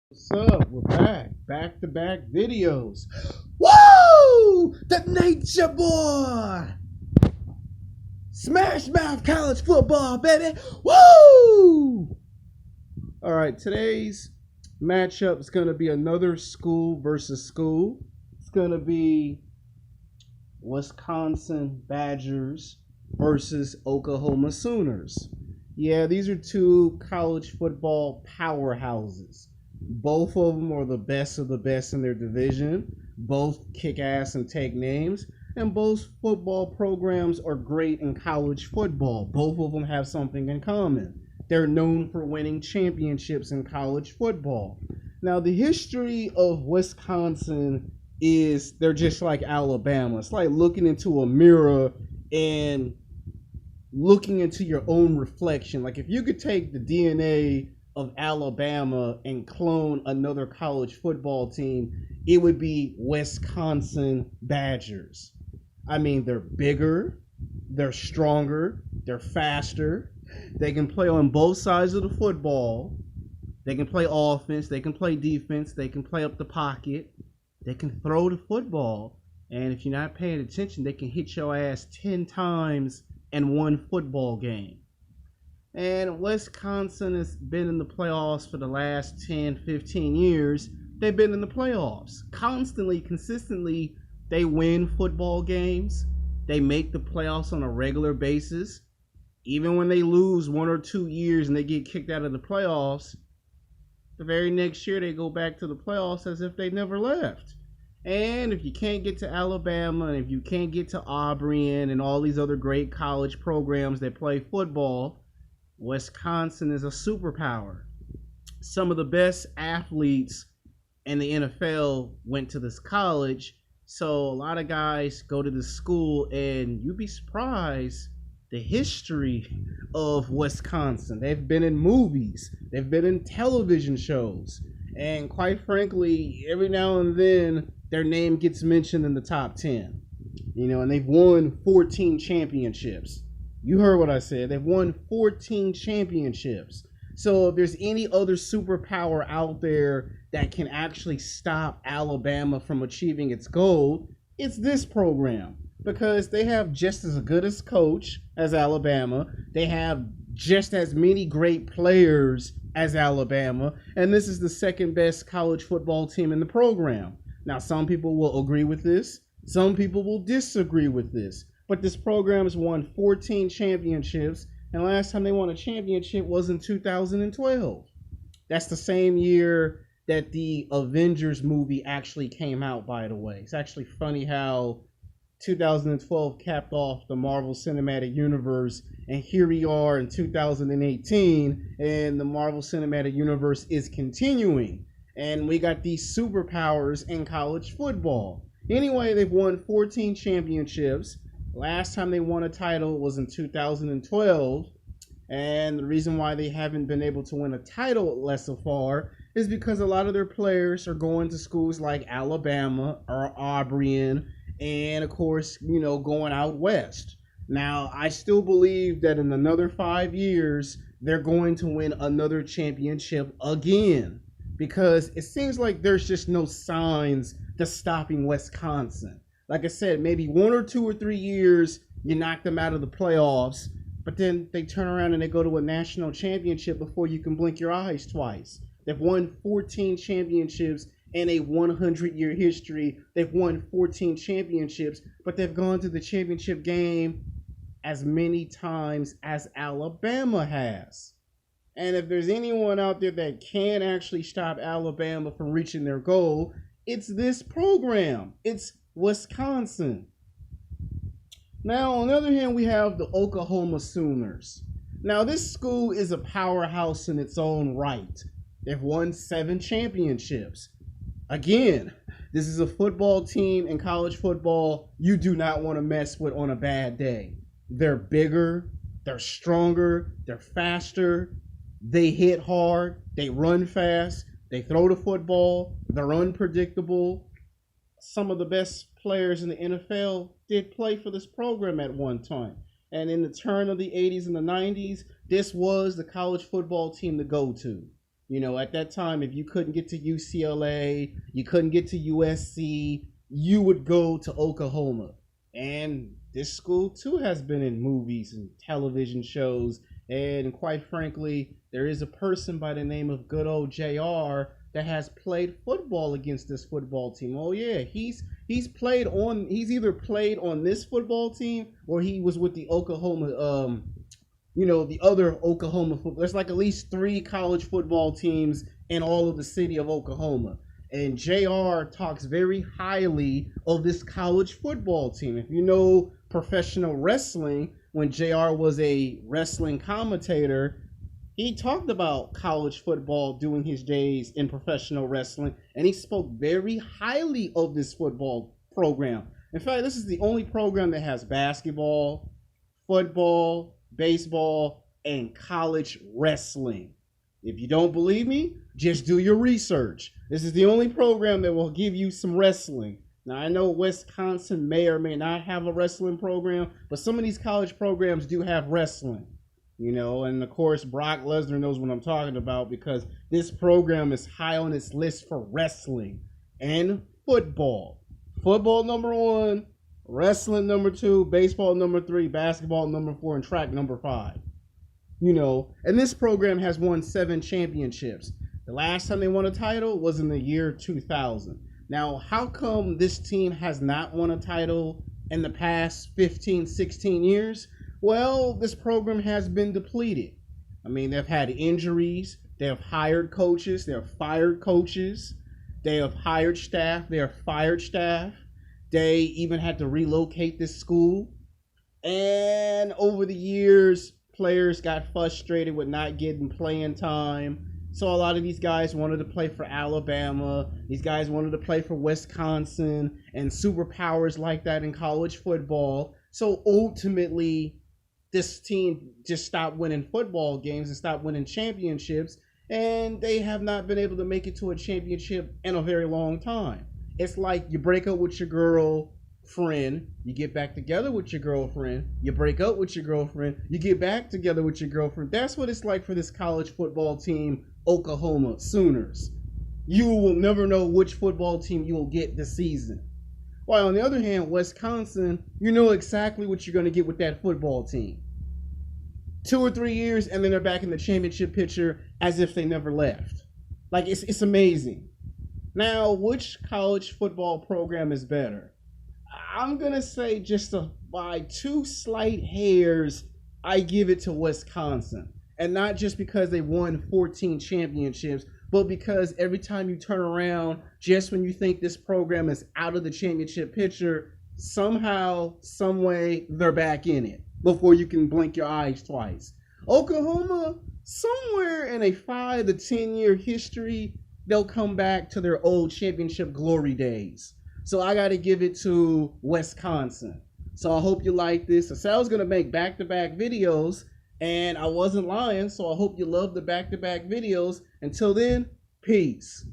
What's up? We're back to back videos. Woo! The Nature Boy! Smash Mouth College Football, baby! Woo! Alright, today's matchup is going to be another school versus school. It's going to be Wisconsin Badgers versus Oklahoma Sooners. Yeah, these are two college football powerhouses. Both of them are the best of the best in their division. Both kick ass and take names. And both football programs are great in college football. Both of them have something in common. They're known for winning championships in college football. Now, the history of Wisconsin is they're just like Alabama. It's like looking into a mirror and looking into your own reflection. Like if you could take the DNA of Alabama and clone another college football team, it would be Wisconsin Badgers. I mean, they're bigger, they're stronger, they're faster. They can play on both sides of the football. They can play offense, they can play defense, they can play up the pocket, they can throw the football. And if you're not paying attention, they can hit your ass 10 times in one football game. And Wisconsin has been in the playoffs for the last 10, 15 years. They've been in the playoffs. Constantly, consistently, they win football games. They make the playoffs on a regular basis. Even when they lose 1 or 2 years and they get kicked out of the playoffs, the very next year they go back to the playoffs as if they never left. And if you can't get to Alabama, and if you can't get to Auburn and all these other great college programs that play football, Wisconsin is a superpower. Some of the best athletes in the NFL went to this college. So a lot of guys go to this school, and you'd be surprised the history of Wisconsin. They've been in movies, they've been in television shows, and quite frankly, every now and then their name gets mentioned in the top 10. And they've won 14 championships. You heard what I said. They've won 14 championships. So if there's any other superpower out there that can actually stop Alabama from achieving its goal, it's this program. Because they have just as good a coach as Alabama. They have just as many great players as Alabama. And this is the second best college football team in the program. Now, some people will agree with this. Some people will disagree with this. But this program has won 14 championships, and last time they won a championship was in 2012. That's the same year that the Avengers movie actually came out, by the way. It's actually funny how 2012 capped off the Marvel Cinematic Universe, and here we are in 2018, and the Marvel Cinematic Universe is continuing. And we got these superpowers in college football. Anyway, they've won 14 championships. Last time they won a title was in 2012, and the reason why they haven't been able to win a title less so far is because a lot of their players are going to schools like Alabama or Auburn, and of course, going out west. Now, I still believe that in another 5 years, they're going to win another championship again, because it seems like there's just no signs to stopping Wisconsin. Like I said, maybe 1 or 2 or 3 years, you knock them out of the playoffs, but then they turn around and they go to a national championship before you can blink your eyes twice. They've won 14 championships in a 100-year history. They've won 14 championships, but they've gone to the championship game as many times as Alabama has. And if there's anyone out there that can actually stop Alabama from reaching their goal, it's this program. It's Wisconsin. Now, on the other hand, we have the Oklahoma Sooners. Now, this school is a powerhouse in its own right. They've won 7 championships. Again, this is a football team in college football you do not want to mess with on a bad day. They're bigger, they're stronger, they're faster, they hit hard, they run fast, they throw the football, they're unpredictable. Some of the best players in the NFL did play for this program at one time. And in the turn of the 80s and the 90s, this was the college football team to go to. You know, at that time, if you couldn't get to UCLA, you couldn't get to USC, you would go to Oklahoma. And this school too has been in movies and television shows. And quite frankly, there is a person by the name of good old JR that has played football against this football team. Oh yeah, he's either played on this football team or he was with the Oklahoma the other Oklahoma football. There's like at least 3 college football teams in all of the city of Oklahoma. And JR talks very highly of this college football team. If you know professional wrestling, when JR was a wrestling commentator, he talked about college football during his days in professional wrestling, and he spoke very highly of this football program. In fact, this is the only program that has basketball, football, baseball, and college wrestling. If you don't believe me, just do your research. This is the only program that will give you some wrestling. Now, I know Wisconsin may or may not have a wrestling program, but some of these college programs do have wrestling. You know, and of course, Brock Lesnar knows what I'm talking about because this program is high on its list for wrestling and football. Football number 1, wrestling number 2, baseball number 3, basketball number 4, and track number 5. You know, and this program has won 7 championships. The last time they won a title was in the year 2000. Now, how come this team has not won a title in the past 15, 16 years? Well, this program has been depleted. I mean, they've had injuries. They have hired coaches. They have fired coaches. They have hired staff. They have fired staff. They even had to relocate this school. And over the years, players got frustrated with not getting playing time. So a lot of these guys wanted to play for Alabama. These guys wanted to play for Wisconsin and superpowers like that in college football. So ultimately, this team just stopped winning football games and stopped winning championships. And they have not been able to make it to a championship in a very long time. It's like you break up with your girlfriend, you get back together with your girlfriend, you break up with your girlfriend, you get back together with your girlfriend. That's what it's like for this college football team, Oklahoma Sooners. You will never know which football team you will get this season. While on the other hand, Wisconsin, you know exactly what you're going to get with that football team. 2 or 3 years, and then they're back in the championship picture as if they never left. Like, it's amazing. Now, which college football program is better? I'm going to say just by 2 slight hairs, I give it to Wisconsin. And not just because they won 14 championships, but because every time you turn around, just when you think this program is out of the championship picture, somehow, some way, they're back in it before you can blink your eyes twice. Oklahoma, somewhere in a 5 to 10 year history, they'll come back to their old championship glory days. So I got to give it to Wisconsin. So I hope you like this. I said I was going to make back-to-back videos, and I wasn't lying. So I hope you love the back-to-back videos. Until then, peace.